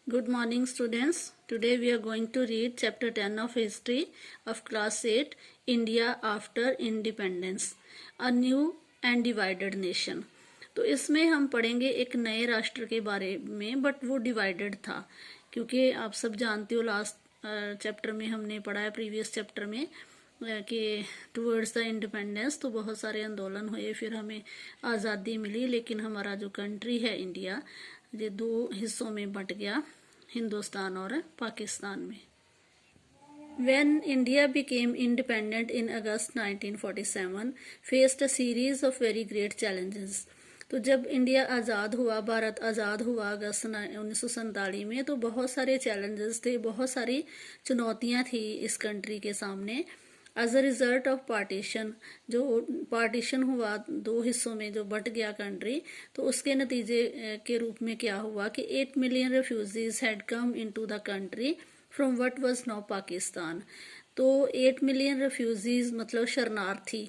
Good morning, students. Today we are going to read chapter 10 of history of class 8, India after independence, a new and divided nation. तो इसमें हम पढ़ेंगे एक नए राष्ट्र के बारे में, बट वो डिवाइडेड था क्योंकि आप सब जानते हो लास्ट चैप्टर में हमने पढ़ा है, प्रीवियस चैप्टर में कि टूवर्ड्स द इंडिपेंडेंस तो बहुत सारे आंदोलन हुए, फिर हमें आज़ादी मिली, लेकिन हमारा जो कंट्री है इंडिया ये दो हिस्सों में बंट गया, हिंदुस्तान और पाकिस्तान में। When India became independent in August 1947, faced a series of very great challenges. तो जब इंडिया आज़ाद हुआ, भारत आज़ाद हुआ अगस्त 1947 में, तो बहुत सारे चैलेंजेस थे, बहुत सारी चुनौतियां थी इस कंट्री के सामने। As a result of partition, जो पार्टीशन हुआ दो हिस्सों में, जो बट गया कंट्री, तो उसके नतीजे के रूप में क्या हुआ कि 8 million refugees had come into the country from what was now Pakistan. तो 8 मिलियन रेफ्यूजीज मतलब शरणार्थी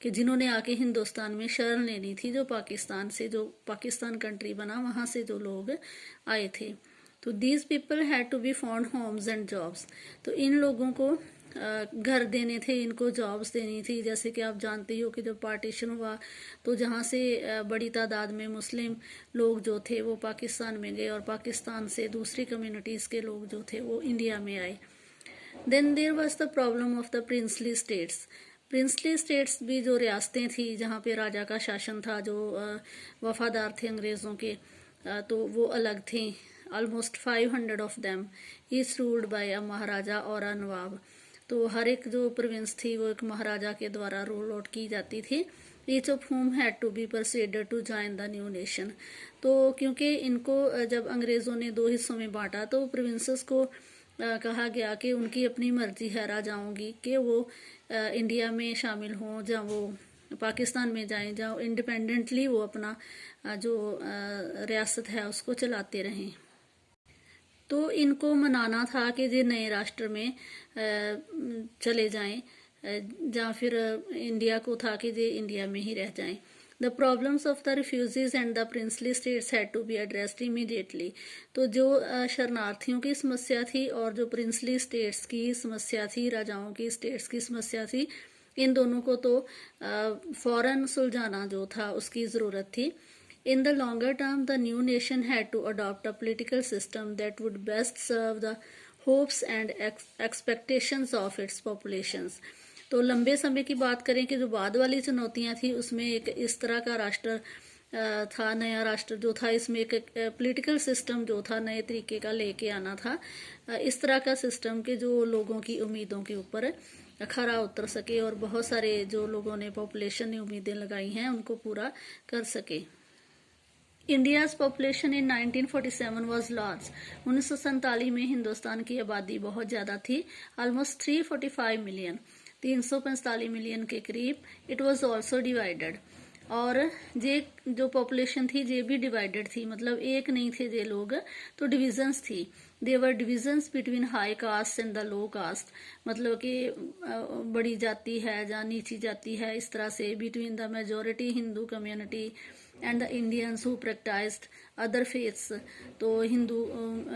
कि जिन्होंने आके हिंदुस्तान में शरण लेनी थी, जो पाकिस्तान से, जो पाकिस्तान कंट्री बना वहां से जो लोग आए थे। तो these people had to be found homes and jobs. तो इन लोगों को घर देने थे, इनको जॉब्स देनी थी। जैसे कि आप जानते ही हो कि जब पार्टीशन हुआ तो जहाँ से बड़ी तादाद में मुस्लिम लोग जो थे वो पाकिस्तान में गए, और पाकिस्तान से दूसरी कम्युनिटीज़ के लोग जो थे वो इंडिया में आए। Then there was the problem of the princely states. Princely states भी जो रियासतें थी जहाँ पे राजा का शासन था, जो वफादार थे अंग्रेज़ों के, तो वो अलग थी। Almost 500 of them each ruled by a maharaja और अ नवाब। तो हर एक जो प्रोविंस थी वो एक महाराजा के द्वारा रूल आउट की जाती थी। Each of whom had to be persuaded to join the new nation. तो क्योंकि इनको जब अंग्रेज़ों ने दो हिस्सों में बांटा तो प्रोविंसेस को कहा गया कि उनकी अपनी मर्जी है राजाओं की कि वो इंडिया में शामिल हों, जहाँ वो पाकिस्तान में जाएं, जहाँ इंडिपेंडेंटली वो अपना जो रियासत है उसको चलाते रहें। तो इनको मनाना था कि ये नए राष्ट्र में चले जाएं, या फिर इंडिया को था कि ये इंडिया में ही रह जाएं। The problems of the refugees and the princely states had to be addressed immediately. तो जो शरणार्थियों की समस्या थी और जो प्रिंसली स्टेट्स की समस्या थी, राजाओं की स्टेट्स की समस्या थी, इन दोनों को तो फौरन सुलझाना जो था उसकी ज़रूरत थी। In the longer term, the new nation had to adopt a political system that would best serve the hopes and expectations of its populations. तो लंबे समय की बात करें कि जो बाद वाली चुनौतियां थी उसमें एक इस तरह का राष्ट्र था, नया राष्ट्र जो था, इसमें एक पॉलिटिकल सिस्टम जो था नए तरीके का लेके आना था, इस तरह का सिस्टम के जो लोगों की उम्मीदों के ऊपर खरा उतर सके और बहुत सारे जो लोगों ने पॉपुलेशन ने उम्मीदें लगाई हैं उनको पूरा कर सके। India's population in 1947 was large. 1947 में हिंदुस्तान की आबादी बहुत ज़्यादा थी, ऑलमोस्ट 345 मिलियन, 345 मिलियन के करीब। इट वाज आल्सो डिवाइडेड, और ये जो पॉपुलेशन थी ये भी डिवाइडेड थी, मतलब एक नहीं थे ये लोग, तो डिविजन्स थी। There were divisions between high caste and the low caste, मतलब कि बड़ी जाति है या नीची जाति है, इस तरह से between the majority Hindu community and the Indians who practised other faiths. तो हिंदू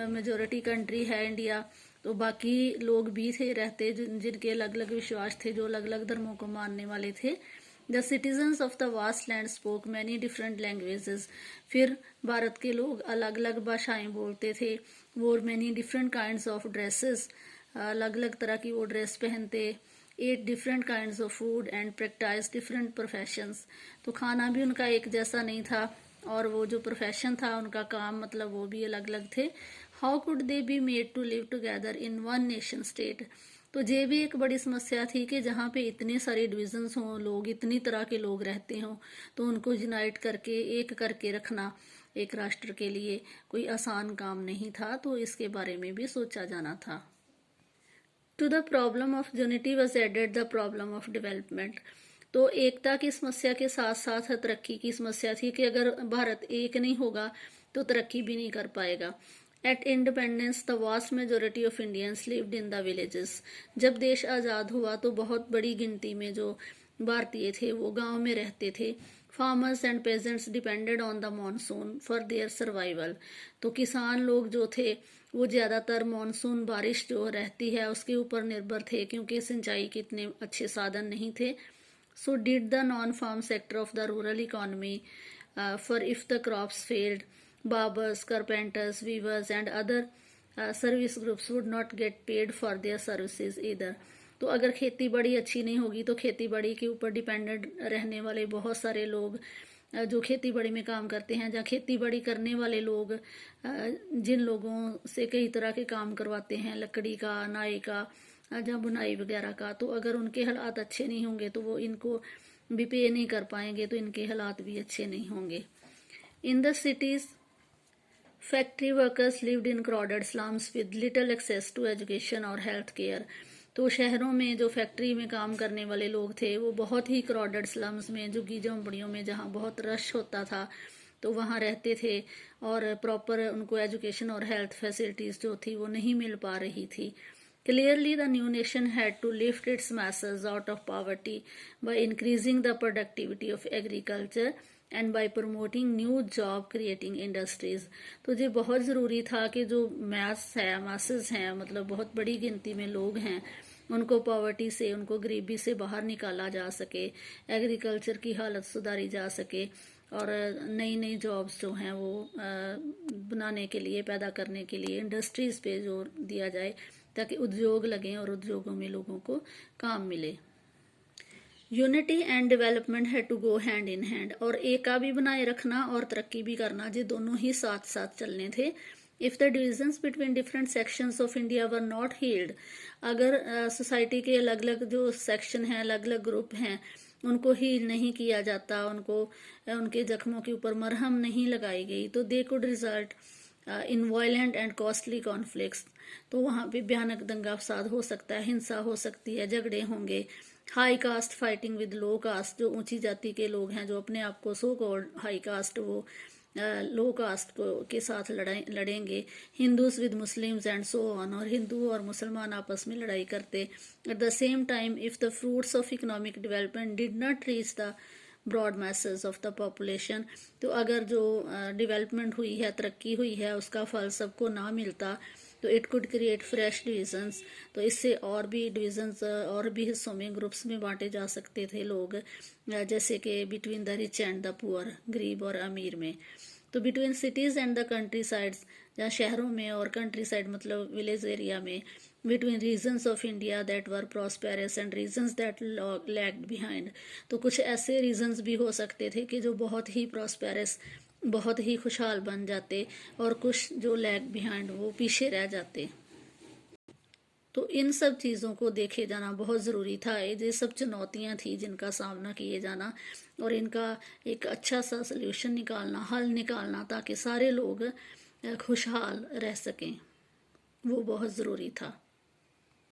मेजोरिटी कंट्री है इंडिया, तो बाकी लोग भी थे रहते जिनके अलग अलग विश्वास थे, जो अलग अलग धर्मों को मानने वाले थे। The citizens of the vast land spoke many different languages. फिर भारत के लोग अलग अलग भाषाएं बोलते थे। वो many different kinds of dresses, अलग अलग तरह की वो ड्रेस पहनते। 8 different kinds of food and practise different professions. तो खाना भी उनका एक जैसा नहीं था, और वो जो प्रोफेशन था उनका काम, मतलब वो भी अलग अलग थे। How could they be made to live together in one nation state. तो ये भी एक बड़ी समस्या थी कि जहाँ पे इतने सारे डिविजन्स हों, लोग इतनी तरह के लोग रहते हों, तो उनको यूनाइट करके एक करके रखना एक राष्ट्र के लिए कोई आसान काम नहीं था। तो इसके बारे में भी सोचा जाना था। To the problem of unity was added the problem of development. तो एकता की समस्या के साथ साथ तरक्की की समस्या थी कि अगर भारत एक नहीं होगा तो तरक्की भी नहीं कर पाएगा। At independence the vast majority of Indians lived in the villages. जब देश आज़ाद हुआ तो बहुत बड़ी गिनती में जो भारतीय थे वो गांव में रहते थे। Farmers and pageants depended on the monsoon for their survival. तो किसान लोग जो थे वो ज़्यादातर मानसून बारिश जो रहती है उसके ऊपर निर्भर थे, क्योंकि सिंचाई के इतने अच्छे साधन नहीं थे। So did the non farm sector of the rural economy for if the crops failed, barbers, carpenters, weavers and other service groups would not get paid for their services either। तो अगर खेती बाड़ी अच्छी नहीं होगी तो खेती बाड़ी के ऊपर डिपेंडेंट रहने वाले बहुत सारे लोग जो खेती बाड़ी में काम करते हैं, जहाँ खेती बाड़ी करने वाले लोग जिन लोगों से कई तरह के काम करवाते हैं, लकड़ी का, नाई का, जहाँ बुनाई वगैरह का, तो अगर उनके हालात अच्छे नहीं होंगे तो वो इनको भी पे नहीं कर पाएंगे, तो इनके हालात भी अच्छे नहीं होंगे। In the cities factory workers lived in crowded slums with little access to education और हेल्थ केयर। तो शहरों में जो फैक्ट्री में काम करने वाले लोग थे वो बहुत ही क्राउडेड स्लम्स में, झुग्गी झोंपड़ियों में जहाँ बहुत रश होता था, तो वहाँ रहते थे और प्रॉपर उनको एजुकेशन और हेल्थ फैसिलिटीज़ जो थी वो नहीं मिल पा रही थी। Clearly, the new nation had to lift its masses out of poverty by increasing the productivity of agriculture and by promoting new job creating industries। तो ये बहुत ज़रूरी था कि जो masses हैं, मतलब बहुत बड़ी गिनती में लोग हैं, उनको पॉवर्टी से, उनको गरीबी से बाहर निकाला जा सके, एग्रीकल्चर की हालत सुधारी जा सके और नई नई जॉब्स जो हैं वो बनाने के लिए, पैदा करने के लिए इंडस्ट्रीज़ पे जोर दिया जाए ताकि उद्योग लगें और उद्योगों में लोगों को काम मिले। Unity and development have to go hand in hand. और एकता भी बनाए रखना और तरक्की भी करना, ये दोनों ही साथ साथ चलने थे। If the divisions between different sections of India were not healed, अगर सोसाइटी के अलग अलग जो सेक्शन हैं, अलग अलग ग्रुप हैं, उनको हील नहीं किया जाता, उनको उनके जख्मों के ऊपर मरहम नहीं लगाई गई, तो they could result in violent and costly conflicts. तो वहाँ पे भयानक दंगा फसाद हो सकता है, हिंसा हो सकती है, झगड़े होंगे। High caste fighting with low caste, जो ऊंची जाति के लोग हैं जो अपने आप को सो कॉल्ड हाई कास्ट, वो लो कास्ट के साथ लड़ेंगे। Hindus with Muslims and so on, और हिंदू और मुसलमान आपस में लड़ाई करते। At the same time if the fruits of economic development did not reach the broad masses of the population, तो अगर जो डेवलपमेंट हुई है, तरक्की हुई है, उसका फल सबको ना मिलता तो it could create fresh divisions. तो इससे और भी डिविजन्स और भी हिस्सों में, ग्रुप्स में बांटे जा सकते थे लोग, जैसे कि between the rich and the poor, गरीब और अमीर में। तो between cities and the country sides, जहाँ शहरों में और कंट्री साइड मतलब विलेज एरिया में, between regions of India that were prosperous and regions that lagged behind. तो कुछ ऐसे रीजन्स भी हो सकते थे कि जो बहुत ही प्रॉस्पेरस, बहुत ही खुशहाल बन जाते, और कुछ जो लैग बिहाइंड वो पीछे रह जाते। तो इन सब चीज़ों को देखे जाना बहुत ज़रूरी था। ये सब चुनौतियां थी जिनका सामना किए जाना, और इनका एक अच्छा सा सल्यूशन निकालना, हल निकालना, ताकि सारे लोग खुशहाल रह सकें, वो बहुत ज़रूरी था।